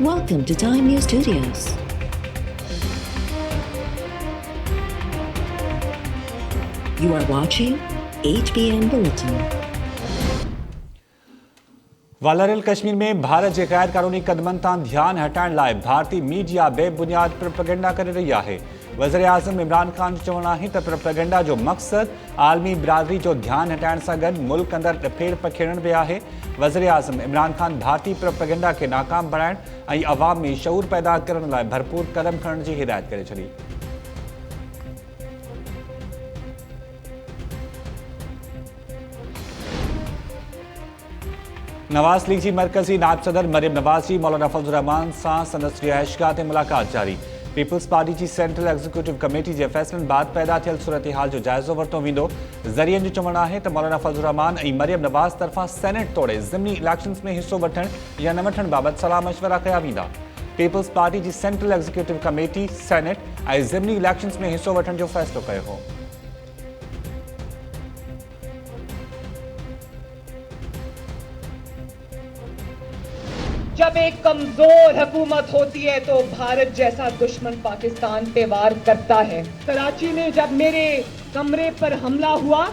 Welcome to Time News Studios. You are watching HBN Bulletin. वालरल Kashmir में भारत जे गैर कानूनी कदमनि तां ध्यान हटाइण लाइ भारतीय मीडिया बेबुनियाद प्रोपेगेंडा करे रही है। वज़ीर आज़म इमरान खान जो चवणु आहे त प्रोपेगेंडा जो मक़सद आलमी बिरादरी जो ध्यान हटाइण सां गॾु मुल्क अंदरि ॾफेड़ पखेड़ण बि आहे। वज़ीर आज़म इमरान खान भारतीय प्रोपेगेंडा खे नाकाम बणाइण ऐं अवाम में शऊर पैदा करण लाइ भरपूर क़दम खणण जी हिदायत करे छॾी। नवाज़ लीग की मरकजी नायब सदर मरियम नवाज़ जी मौलाना फजल रहमान सां संदसि रिहाइशगाह ते मुलाक़ात जारी। पीपल्स पार्टी की सेंट्रल एग्जीक्यूटिव कमेटी के फैसलन बाद पैदा थियल सूरत हाल जो जायज़ो वरतो वेंदो। ज़रियनि जो चवणु आहे त मौलाना फजल रहमान ऐं मरियम नवाज़ तरफ़ां सेनेट तोड़े ज़िमनी इलेक्शन्स में हिस्सो वठण या न वठण बाबति सलाह मशवरा कया वेंदा। पीपल्स पार्टी की सेंट्रल एग्जीक्यूटिव कमेटी सेनेट ऐं ज़िमनी इलेक्शन्स में हिस्सो वठण जो फ़ैसिलो कयो हो। जब एक कमजोर हुकूमत होती है तो भारत जैसा दुश्मन पाकिस्तान पे वार करता है। कराची में जब मेरे कमरे पर हमला हुआ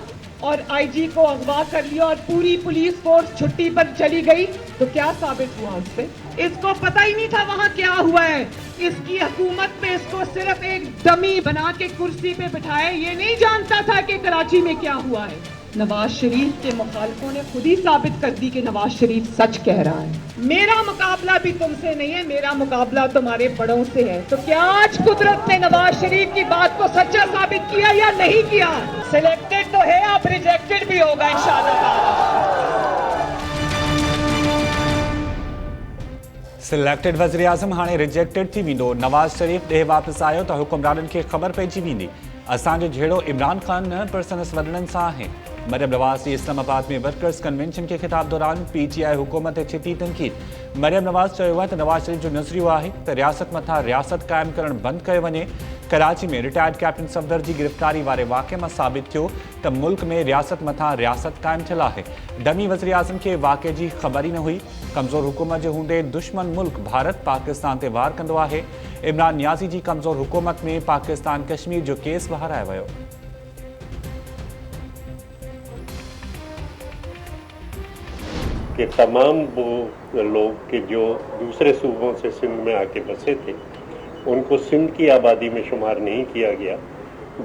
और आईजी को अगवा कर लिया और पूरी पुलिस फोर्स छुट्टी पर चली गई तो क्या साबित हुआ उससे? इसको पता ही नहीं था वहां क्या हुआ है। इसकी हुकूमत पे इसको सिर्फ एक डमी बना के कुर्सी पे बिठाया, ये नहीं जानता था कि कराची में क्या हुआ है। नवाज शरीफ के मुखालफों ने खुद ही साबित कर दी कि नवाज शरीफ सच कह रहा है। मेरा मुकाबला भी तुमसे नहीं है, मेरा मुकाबला तुम्हारे बड़ों से है। तो क्या आज कुदरत ने नवाज शरीफ की बात को सच्चा साबित किया या नहीं किया? सिलेक्टेड तो है, आप रिजेक्टेड भी होगा इंशाअल्लाह। सिलेक्टेड वज़ीर आज़म हाणे रिजेक्टेड थी वेंदो। नवाज़ शरीफ ॾे वापसि आयो त हुकुमराननि खे ख़बर पइजी वेंदी असांजो जहिड़ो इमरान खान न पर संदसि वॾड़नि सां आहे। मरियम नवाज़ जी इस्लामाबाद में वर्कर्स कन्वेंशन के खिताब दौरान PTI हुकूमत ते छिती तनक़ीद। मरियम नवाज़ चयो आहे त नवाज़ शरीफ जो नज़रियो आहे त रियासत मथां रियासत क़ाइमु करणु बंदि कयो वञे। कराची में रिटायर्ड कैप्टन सफदर की गिरफ़्तारी वारे वाक़े में साबित थियो त मुल्क में रियासत मथां रियासत क़ाइमु थियल आहे। डमी वज़ीर आज़म खे वाक़े की ख़बर ही न हुई। कमज़ोर हुकूमत जे हूंदे दुश्मन मुल्क भारत पाकिस्तान ते वार कंदो आहे। इमरान नियाज़ी जी कमज़ोर हुकूमत में पाकिस्तान कश्मीर जो केस बहारायो वियो। कि तमाम वो लोग के जो दूसरे सूबों से सिंध में आके बसे थे उनको सिंध की आबादी में शुमार नहीं किया गया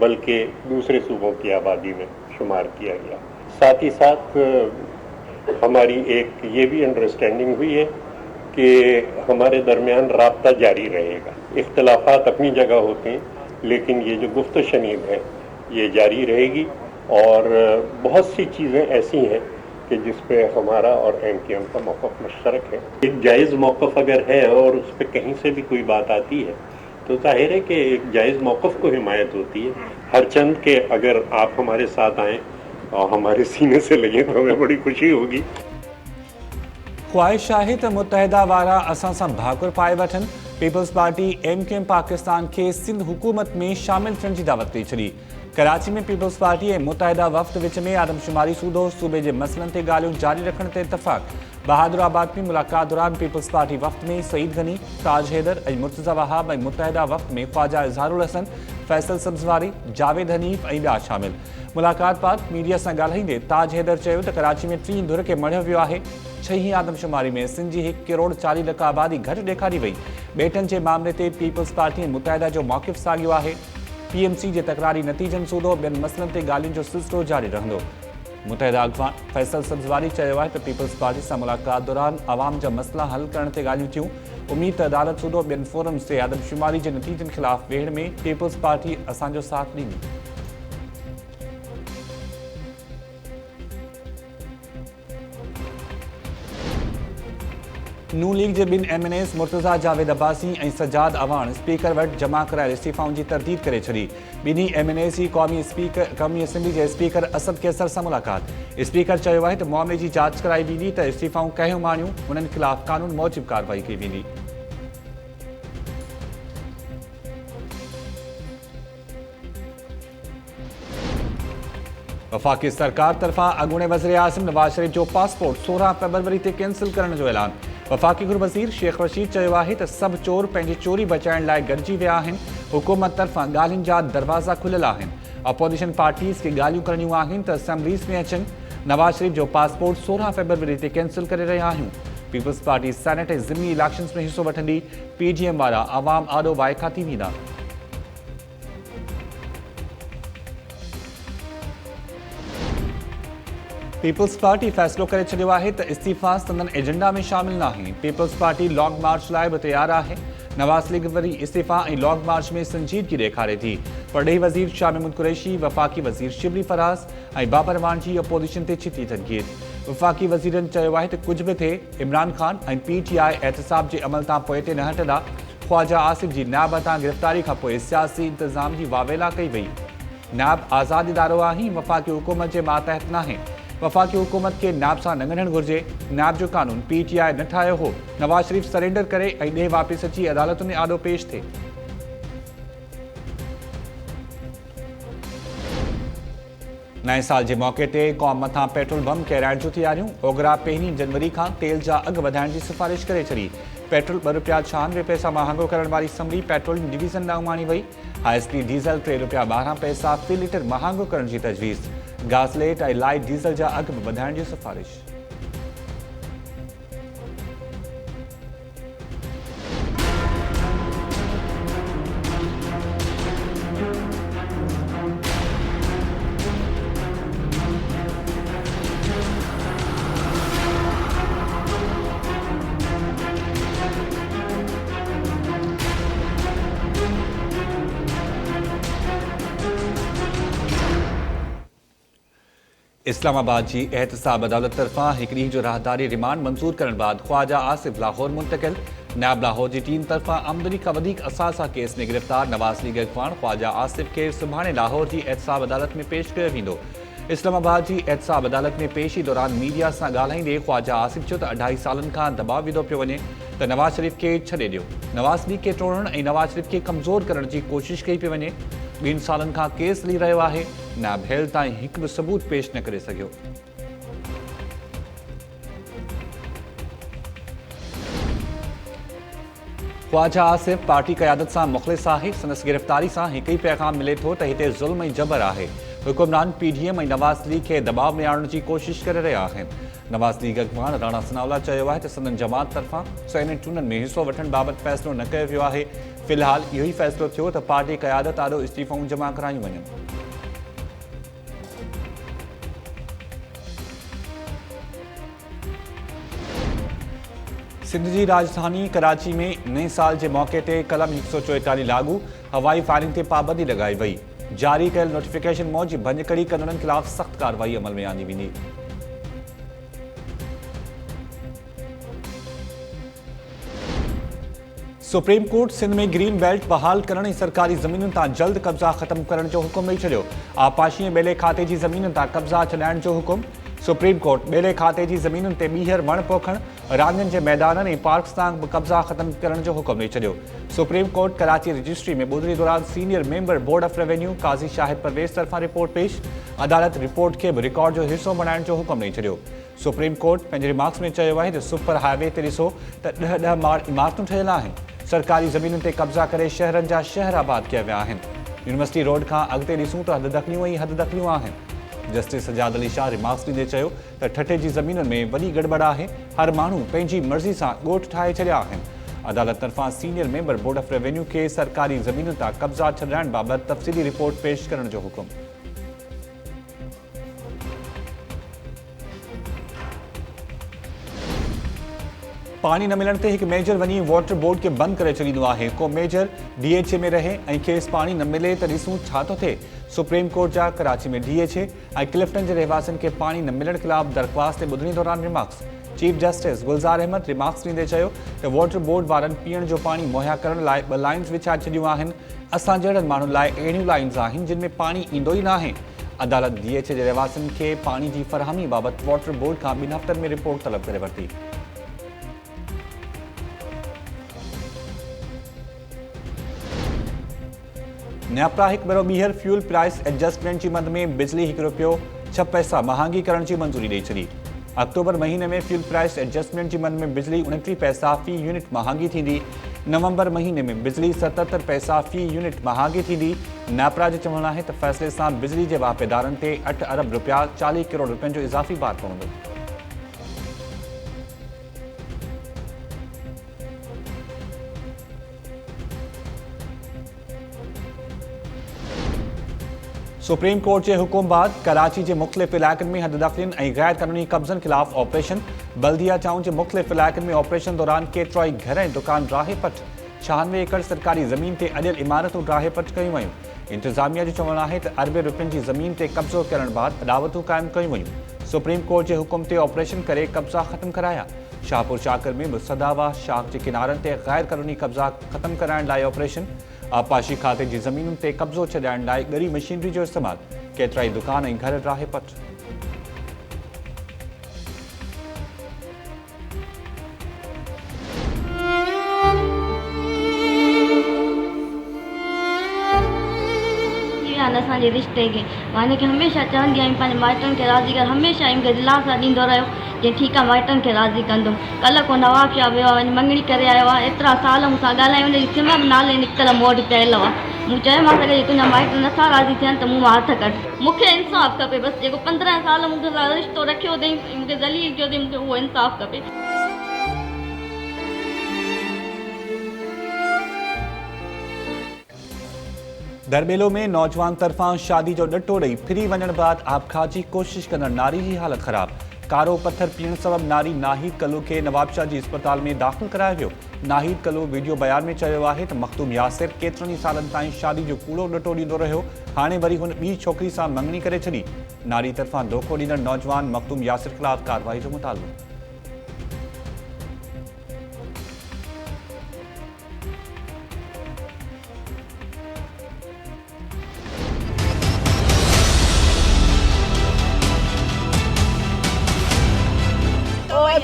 बल्कि दूसरे सूबों की आबादी में शुमार किया गया। साथ ही साथ हमारी एक ये भी अंडरस्टैंडिंग हुई है कि हमारे दरमियान राब्ता जारी रहेगा। इख्तलाफात अपनी जगह होते हैं लेकिन ये जो गुफ्त शनीद है ये जारी रहेगी और बहुत सी चीज़ें ऐसी हैं कि जिस पे हमारा और MKM का मौक़िफ़ मुश्तरक है। एक जायज़ मौक़िफ़ अगर है और उस पर कहीं से भी कोई बात आती है तो जाहिर है कि एक जायज़ मौक़िफ़ को हिमायत होती है। हर चंद के अगर आप हमारे साथ आएँ और हमारे सीने से लगे तो हमें बड़ी खुशी होगी। ख्वाहिश आहे त मुतहदा वारा असां सां भाकुर पाए वठनि। पीपल्स पार्टी MKM पाकिस्तान के सिंध हुकूमत में शामिल थियण जी दावत ॾेई छॾी। कराची में पीपल्स पार्टी ऐं मुतहदा वफ़द विच में आदमशुमारी सूदो सूबे जे मसइलनि ते ॻाल्हियूं जारी रखण ते इतफ़ाक़। बहादुराबाद में मुलाक़ात दौरान पीपल्स पार्टी वफ़द में सईद गनी, ताज हैदर ऐं मुर्तज़ा वहाब ऐं मुतहदा वफ़द में ख्वाजा इज़हारुल हसन, फैसल सब्ज़वारी, जावेद हनीफ़ ऐं ॿिया शामिल। मुलाक़ात बाद मीडिया सां ॻाल्हाईंदे ताज हैदर चयो त कराची में 3 धुर खे मढ़ियो वियो आहे। 6हीं आदमशुमारी में सिंध जी 1 करोड़ 40 लख आबादी घटि ॾेखारी वई। ॿेटनि जे मामले ते पीपल्स पार्टी ऐं मुतहदा जो मौक़िफ़ साॻियो आहे। PMC जे तकरारी नतीजनि सूदो ॿियनि मसइलनि ते ॻाल्हियुनि जो सिलसिलो जारी रहंदो। मुतहदा अॻवान फैसल सब्ज़वारी चयो आहे त पीपल्स पार्टी सां मुलाक़ात दौरान अवाम जा मसइला हल करण ते ॻाल्हियूं थियूं। उमीद त अदालत सूदो ॿियनि फोरम्स ते आदमशुमारी जे नतीजनि ख़िलाफ़ वेढ़ में पीपल्स पार्टी असांजो साथ ॾींदी। नू लीग जे 2 MNAs मुर्तज़ा जावेद अब्बासी ऐं सजाद अवान स्पीकर वटि जमा करायल इस्तीफ़ाउनि जी तरदीद करे छॾी। ॿिन्ही MNAs जी क़ौमी असेंबली जे स्पीकर असद कैसर सां मुलाक़ात। स्पीकर चयो आहे त मामले जी जांच कराई वेंदी त इस्तीफ़ाऊं कंहिं माण्हू उन्हनि ख़िलाफ़ कानून मूजिब कार्रवाई कई वेंदी। वफ़ाक़ी सरकार तरफ़ां अॻूणे वज़ीर आज़म नवाज़ शरीफ जो पासपोर्ट 16 फ़रवरी ते कैंसिल करण जो ऐलान। वफ़ाक़ी गृह वज़ीर शेख रशीद चयो आहे त सभु चोर पंहिंजी चोरी बचाइण लाइ गॾिजी विया आहिनि। हुकूमत तरफ़ां ॻाल्हियुनि जा दरवाज़ा खुलियल आहिनि। अपोज़िशन पार्टीज़ खे ॻाल्हियूं करणियूं आहिनि त असेंबलीज़ में अचनि। नवाज़ शरीफ़ जो पासपोर्ट 16 फरवरी ते कैंसिल करे रहिया आहियूं। पीपल्स पार्टी सेनेट ऐं ज़िमनी इलेक्शन्स में हिसो वठंदी। PDM वारा आवाम आॾो वाइका थी वेंदा। पीपल्स पार्टी फ़ैसिलो करे छॾियो आहे त इस्तीफ़ा संदन एजेंडा में शामिल नाहे। पीपल्स पार्टी लॉन्ग मार्च लाइ बि तयारु आहे। नवाज़ लीग वरी इस्तीफ़ा ऐं लॉन्ग मार्च में संजीदगी ॾेखारे थी। परॾेही वज़ीर शाह महमूद कुरैशी, वफ़ाक़ी वज़ीर शिबली फराज़ ऐं बाबर वाणजी अपोज़िशन ते छिती तनक़ीद। वफ़ाक़ी वज़ीरनि चयो आहे त कुझु बि थिए, इमरान ख़ान ऐं PTI एहतिसाब जे अमल तां पोइ ते न हटंदा। ख़्वाजा आसिफ जी नायब तां गिरफ़्तारी खां पोइ सियासी इंतज़ाम जी वावेला कई वई। नायब आज़ाद इदारो आहे, वफ़ाक़ी हुकूमत जे मातहत नाहे। वफ़ाक़ी हुकूमत खे नायब सां न ॻंढणु घुरिजे। नायब जो कानून PTI न ठाहियो हो। नवाज़ शरीफ़ सरेंडर करे ऐं ॾे वापसि अची अदालतुनि में आॾो पेश थिए। नए साल जे मौक़े ते क़ौम मथां पेट्रोल बम किराइण जूं तयारियूं। ओगरा 1 जनवरी खां तेल जा अघ वधाइण जी सिफ़ारिश करे छॾी। पेट्रोल ₹2.96 महांगो करण वारी असम्बली पेट्रोलिंग डिवीज़न ॾांहुं मानी वई। हाई स्पीड डीज़ल ₹3.12 फ़ी लीटर महांगो करण जी तजवीज़। गासलेट ऐं लाइट डीज़ल जा अघ बि वधाइण जी सिफ़ारिश। इस्लामाबाद जी एहतिसाब अदालत तरफ़ां हिकु ॾींहुं जो राहदारी रिमांड मंज़ूर करण बाद ख्वाजा आसिफ लाहौर मुंतकिल। नायब लाहौर जी टीम तरफ़ां आमदनी खां वधीक असासा केस में गिरफ़्तार नवाज़ लीग अॻवान ख्वाजा आसिफ खे सुभाणे लाहौर जी एहतिसाब अदालत में पेश कयो वेंदो। इस्लामाबाद जी एहतिसाब अदालत में पेशी दौरान मीडिया सां ॻाल्हाईंदे ख्वाजा आसिफ चयो त 2.5 सालनि खां दबाव विधो पियो वञे त नवाज़ शरीफ़ खे छॾे ॾियो। नवाज़ लीग खे टोड़ण ऐं नवाज़ शरीफ़ खे कमज़ोर करण जी कोशिश कई पई वञे। 2 सालनि खां केस हली रहियो आहे। नायब हेल ताईं हिकु बि सबूत पेश न करे सघियो। ख्वाजा आसिफ पार्टी क़यादत सां मुख़लिस आहे। संदसि गिरफ़्तारी सां हिकु ई पैगाम मिले थो त हिते ज़ुल्म ऐं जबर आहे। हुकुमरान PDM ऐं नवाज़ लीग खे दबाव में आणण जी कोशिश करे रहिया आहिनि। नवाज़ लीग अॻवान राणा सनाउल्ला चयो आहे त संदन जमात तरफ़ां सेनेट चूंडनि में हिसो वठण बाबति फ़ैसिलो न कयो वियो आहे। फ़िलहाल इहो ई फ़ैसिलो थियो त पार्टी क़यादत आॾो इस्तीफ़ाऊं जमा करायूं वञनि। सिंध जी राजधानी कराची में नए साल जे मौक़े ते कलम 144 लागू। हवाई फायरिंग ते पाबंदी लॻाई वई। जारी कयल नोटिफिकेशन मूजिबि भञकड़ी कंदड़नि ख़िलाफ़ सख़्त कार्रवाई अमल में आंदी वेंदी। सुप्रीम कोर्ट सिंध में ग्रीन बेल्ट बहाल करण ऐं सरकारी ज़मीनुनि तां जल्द कब्ज़ा ख़त्म करण जो हुकुम ॾेई छॾियो। आपाशी ऐं ॿेले खाते जी ज़मीनुनि तां कब्ज़ा छॾाइण जो हुकुम। सुप्रीम कोर्ट ॿेले खाते जी ज़मीनुनि ते ॿीहर वण पोखण, रांदियुनि जे मैदाननि ऐं पार्क्स तां बि कब्ज़ा ख़त्म करण जो हुकुम ॾेई छॾियो। सुप्रीम कोर्ट कराची रजिस्ट्री में ॿुधणी दौरान senior member board of revenue Qazi Shahid Parvez तरफ़ां रिपोर्ट पेश। अदालत रिपोर्ट खे बि रिकॉर्ड जो हिसो बणाइण जो हुकुम ॾेई छॾियो। सुप्रीम कोर्ट पंहिंजे रिमार्क्स में चयो आहे त सुपर हाईवे ते ॾिसो त 10 माड़ इमारतूं ठहियल आहिनि। सरकारी ज़मीनुनि ते कब्ज़ा करे शहरनि जा शहर आबाद कया विया आहिनि। यूनिवर्सिटी रोड खां अॻिते ॾिसूं त हददख़लियूं ई हददख़लियूं आहिनि। जस्टिस सजाद अली शाह रिमार्क्स ॾींदे चयो त ठठे जी ज़मीनुनि में वॾी गड़बड़ आहे। हर माण्हू पंहिंजी मर्ज़ी सां ॻोठ ठाहे छॾिया आहिनि। अदालत तरफ़ां senior member board of revenue खे सरकारी ज़मीनुनि तां कब्ज़ा छॾाइण बाबति तफ़सीली रिपोर्ट पेश करण जो हुकुम। पानी न मिलण ते हिकु मेजर वञी वाटर बोर्ड खे बंदि करे छॾींदो आहे। को मेजर DHA में रहे ऐं खेसि पाणी न मिले त ॾिसूं छा थो थिए। सुप्रीम कोर्ट जा कराची में DHA ऐं क्लिफ्टन जे रहवासियुनि खे पाणी न मिलण ख़िलाफ़ दरख़्वास्त ते ॿुधणी दौरान remarks. Chief justice Gulzar Ahmed remarks ॾींदे चयो त वाटर बोर्ड वारनि पीअण जो पाणी मुहैया करण लाइ 2 लाइन्स विछाए छॾियूं आहिनि। असां जहिड़नि माण्हुनि लाइ अहिड़ियूं लाइन्स आहिनि जिन में पाणी ईंदो ई न आहे। अदालत DHA जे रहवासियुनि खे पाणी जी फ़रहमी बाबति वाटर बोर्ड खां 2 हफ़्तनि में रिपोर्ट तलब करे वरिती। न्यापरा हिकु भेरो ॿीहर फ्यूल प्राइस एडजस्टमेंट जी मद में बिजली 1 रुपयो 6 पैसा महांगी करण जी मंज़ूरी ॾेई छॾी। अक्टूबर महीने में फ्यूल प्राइस एडजस्टमेंट जी मन में बिजली 29 पैसा फी यूनिट महांगी थींदी। नवंबर महीने में बिजली 77 पैसा फी यूनिट महांगी थींदी। नापरा जो चवणु आहे त फ़ैसिले सां बिजली जे वापेदारनि ते 8 अरब रुपया 40 करोड़ रुपयनि जो इज़ाफ़ी भार पवंदो। सुप्रीम कोर्ट के हुकुम बाद कराची के मुख्तलिफ़ इलाक़नि में हददख़लिन ऐं गैर क़ानूनी कब्ज़नि ख़िलाफ़ ऑपरेशन। बल्दिया टाउन के मुख्तलिफ़ इलाक़नि में ऑपरेशन दौरान केतिरा ई घर ऐं दुकान राहे पट। 96 एकड़ सरकारी ज़मीन ते अॾियल इमारतूं राहे पट कयूं वयूं। इंतज़ामिया जो चवणु आहे त अरबे रुपयनि जी ज़मीन ते कब्ज़ो करण बाद अदावतूं क़ाइमु कयूं वयूं। सुप्रीम कोर्ट के हुकुम ते ऑपरेशन करे कब्ज़ा ख़त्म कराया। शाहपुर चाकर में मुसदावा शाख के किनारनि ते गैर क़ानूनी कब्ज़ा ख़त्म कराइण लाइ ऑपरेशन। आपाशी खाते जी ज़मीनुनि ते कब्ज़ो छॾाइण लाइ ॻरी मशीनरी जो इस्तेमालु। केतिरा ई दुकान ऐं घर राहे पट। असांजे रिश्ते खे मां हिनखे हमेशह चवंदी आहियां पंहिंजे माइटनि खे राज़ी कर। हमेशह मूंखे दिलासा ॾींदो रहियो जे ठीकु आहे माइटनि खे राज़ी कंदुमि। कल्ह को नवाब शाह वियो आहे, वञी मङणी करे आयो आहे। एतिरा साल मूंसां ॻाल्हायूं, हुनजी सिम बि नाले निकितल मूं वटि पियल हुआ। मूं चयोमांसि अगरि तुंहिंजा माइट नथा राज़ी थियनि त मूं मां हथ कढ। मूंखे इंसाफ़ खपे बसि। जेको 15 साल मूंखे रिश्तो रखियो अथई, मूंखे ज़लील कयो अथई, मूंखे उहो इंसाफ़ खपे। दरबेलो में नौजवान तरफां शादी जो डटो ॾेई फिरी वञण बाद आपघात जी कोशिश कंदड़ नारी जी हालत ख़राब। कारो पत्थर पीअण सबबि नारी नाहिद कल्लू खे नवाबशाह जी अस्पताल में दाख़िल करायो वियो। नाहिद कल्लू वीडियो बयान में चयो आहे त मखदूम यासिर केतिरनि ई सालनि ताईं शादी जो कूड़ो डटो ॾींदो रहियो। हाणे वरी हुन ॿी छोकिरी सां मङणी करे छॾी। नारी तरफां धोखो ॾींदड़ नौजवान मखदूम यासिर ख़िलाफ़ कार्रवाई जो मुतालबो।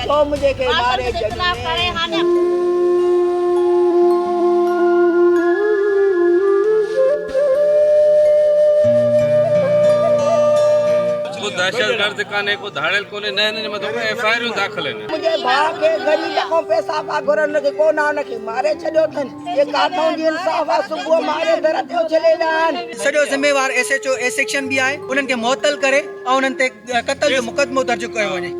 तो मुझे के मारे दहशतगर्द काने को धाड़ेल कोने नए में तो एफआईआर दाखिल है। मुझे भाग के गरीब को पैसा पा घरन के को ना उनके मारे छड़ो थन। ये काथों जी इंसाफ सुबह मारे दर ते चले जान। सॼो ज़िम्मेवार एसएचओ ए सेक्शन भी आहे, उन्हनि खे मुअतल करे ऐं उन्हनि ते क़त्ल जो मुक़दमो दर्ज कयो वञे।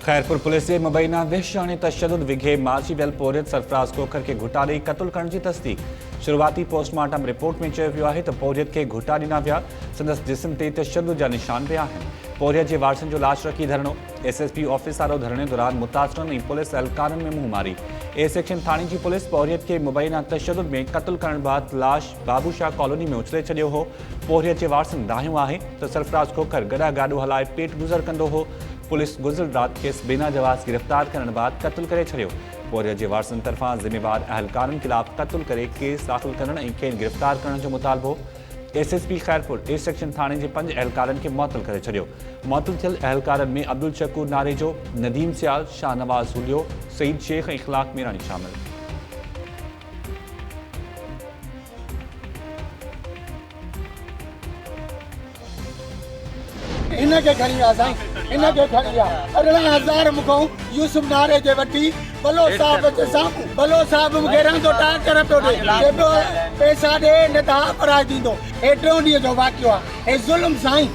खैरपुर पुलिस जे मुबैना वहशाने तशद्दुद विघे मार्ची वियल पोरियत सरफराज कोखर के घुटा ॾेई क़त्ल करण जी तस्दीक। शुरूआती पोस्टमार्टम रिपोर्ट में चयो वियो आहे त पोरियत के घुटा ॾिना विया। संदसि जिस्म ते तशद्दुद जा निशान पिया आहिनि। पोरियत जे वारसनि जो लाश रखी धरणो। एसएसपी ऑफिस वारो धरणे दौरान मुतासिरनि ऐं पुलिस एहलकारनि में मुंहुं मारी। A section Thane ji police पोरियत के मुबैना तशद्दुद में क़त्ल करण बाद लाश बाबूशाह कॉलोनी में उछले छॾियो हो। पोरियत जे वारसनि दाहियो आहे त सरफराज खोखर गॾा गाॾो हलाए पेट गुज़र कंदो हो। पुलिस गुज़िर रात खेसि बिना जवाज़ गिरफ़्तार करण बाद क़त्ल करे छॾियो। पोरियत जे वारसनि तरफ़ां ज़िम्मेवार अहलकारनि ख़िलाफ़ क़त्ल करे केस दाख़िल करण ऐं खेनि गिरफ़्तार करण जो मुतालबो। एसएसपी खैरपुर ए सेक्शन थाणे जे 5 अहलकारनि खे मुअतल करे छॾियो। मुअतल थियल अहलकारनि में अब्दुल शकूर नारेजो, नदीम सियाल, शाहनवाज़ हुलियो, सईद शेख ऐं इख़लाक़ मीरानी शामिल। इनके खणी आ साईं, इनके खणी आ 18,000 मुखो यूसुफ नारे जे वठी बलो साहब जे साम्हूं बलो साहब मूंखे रंगो टाकर पियो ॾे। पैसा ॾे न त अपराध ॾींदो। हेतिरो ॾींहं जो वाक़ियो आहे। हे ज़ुल्म साईं।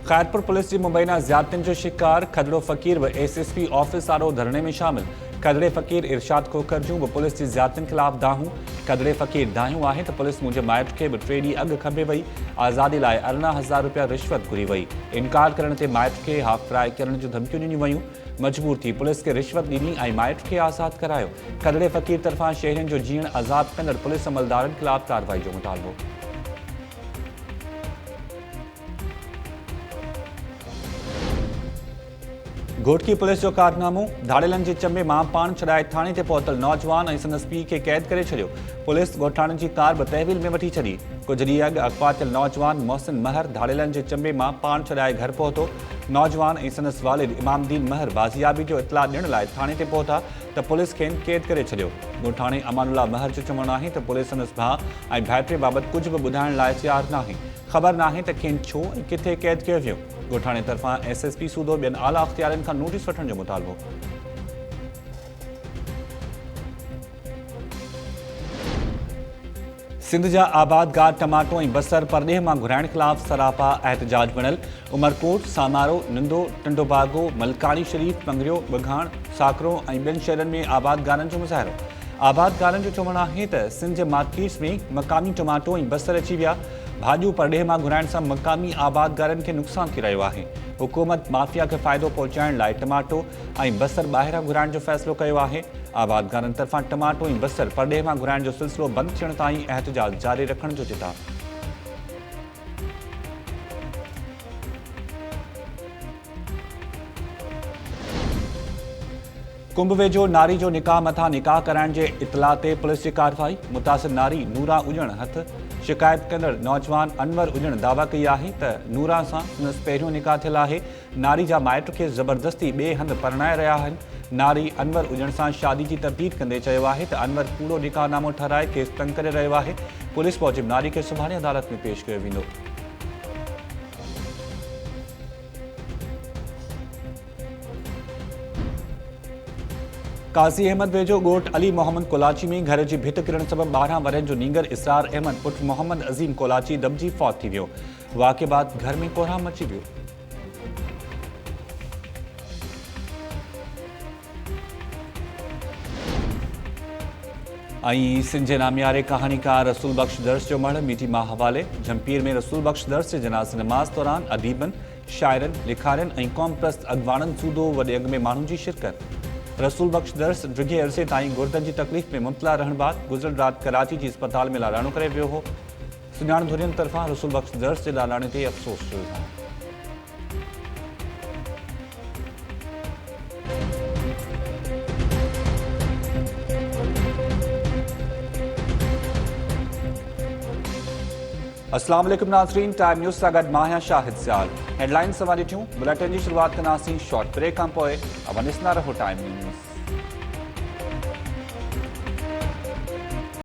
खैरपुर पुलिस जी मुबैना ज़्यादतियुनि जो शिकार खदड़ो फ़कीर बि एसएसपी ऑफिस वारो धरणे में शामिल। खदड़े फ़कीर इरशाद खोखर जूं बि पुलिस जी ज़्यादतियुनि ख़िलाफ़ दाहूं। खदड़े फ़कीर दाहियो आहे त पुलिस मुंहिंजे माइट खे बि 3 ॾींहं अॻु खबे वई। आज़ादी लाइ 18,000 रुपया रिश्वत घुरी वई। इनकार करण ते माइट खे हाफ फ्राई करण जूं धमकियूं ॾिनियूं वयूं। मजबूर थी पुलिस खे रिश्वत ॾिनी ऐं माइट खे आज़ादु करायो। खदड़े फ़कीर तरफ़ां शहरियुनि जो जीअण आज़ादु कंदड़ पुलिस अमलदारनि ख़िलाफ़ कार्रवाई जो मुतालबो। घोटकी पुलिस जो कारनामो धाड़ेलन जे चंबे मां पान छड़ाए थाने ते पहुतल नौजवान ऐं संदसि पीउ खे क़ैद करे छॾियो। पुलिस ॻोठाणनि जी कार बि तहवील में वठी छॾी। कुझु ॾींहं अॻु अॻवा थियल नौजवान मोहसिन महर धाड़ेलन जे चंबे मां पान छड़ाए घर पहुतो। नौजवान ऐं संदसि वालिद इमामदीन महर बाज़ियाबी जो इतला ॾियण लाइ थाने ते पहुता त पुलिस खेनि क़ैद करे छॾियो। ॻोठाणे अमानुल्ला महर जो चवणु आहे त पुलिस संदसि भाउ ऐं भाइटे बाबति कुझु बि ॿुधाइण लाइ तयारु नाहे। ख़बर नाहे त खेनि छो ऐं किथे क़ैद कयो वियो। ॻोठाणे तरफ़ां SSP सूदो ॿियनि आला अख़्तियारनि खां नोटिस वठण जो मुतालबो। सिंध जा आबादगार टमाटो ऐं बसर परॾेह मां घुराइण ख़िलाफ़ सरापा एहतजाज बणियल। उमरकोट, सामारो, निंदो, टंडोबागो, मलकानी शरीफ़, पंगरियो, बघाण, साकरो ऐं ॿियनि शहरनि में आबादगारनि जो मुज़ाहिरो। आबादगारनि जो चवणु आहे त सिंध जे मार्केट्स में मक़ामी टमाटो ऐं बसर अची विया। भाॼियूं परॾेह मां घुराइण सां मक़ामी आबादगारनि खे नुक़सानु थी रहियो आहे। हुकूमत माफ़िया खे फ़ाइदो पहुचाइण लाइ टमाटो ऐं बसर ॿाहिरां घुराइण जो फ़ैसिलो कयो आहे। आबादगारनि तरफ़ां टमाटो ऐं बसर परॾेह मां घुराइण जो सिलसिलो बंदि थियण ताईं एहतजाज जारी रखण जो चिता। कुंभ वेझो नारी जो निकाह मथां निकाह कराइण जे इतला ते पुलिस जी कार्रवाई। मुतासिर नारी नूरा उजण हथ शिकायत कंदड़ नौजवान अनवर उजण दावा कई आहे त नूरा सां संदसि पहिरियों निकाह थियल आहे। नारी जा माइट खे ज़बरदस्ती ॿिए हंधि परणाए रहिया आहिनि। नारी अनवर उजण सां शादी जी तरदीद कंदे चयो आहे त अनवर कूड़ो निकाहनामो ठाराए केस तंग करे रहियो आहे। पुलिस मूजिबि नारी खे सुभाणे अदालत में पेश कयो वेंदो। काज़ी अहमद वेझो ॻोठ अली मोहम्मद कोलाची में घर जी भित किरण सबबि 12 वरनि जो नींगर इसरार अहमद पुटु मोहम्मद अज़ीम कोलाची दॿिजी फौत थी वियो। वाक़े बाद घर में कोहराम मची वियो। ऐं सिंध जे नामियारे कहानीकार रसूल बख्श दर्स जो मढ़ मीठी मां हवाले। जमपीर में रसूल बख्श दर्स जे जनाज़े नमाज़ दौरान अदीबनि, शाइरनि, लिखारियुनि ऐं क़ौम परस्त अॻवाननि सूदो वॾे अॻ में माण्हुनि जी शिरकत। रसूल बख्श दर्स डिघे अरसे ताईं गुर्दनि जी तकलीफ़ में मुब्तला रहण बाद गुज़िरियल राति कराची जी अस्पताल में लालाणो करे वियो हो। सुञाण धुरियुनि तरफ़ां रसूल बख्श दर्स जे लालाणे ते अफ़सोस जो इज़हार। अस्सलाम वालेकुम नाज़रीन, टाइम न्यूज़ सां गॾु मां आहियां शाहिद सियाल। हेडलाइन्स सवारी थियूं। बुलेटिन जी शुरूआत कंदासीं शॉर्ट ब्रेक खां पोइ। अवनिस ना रहो टाइम न्यूज़।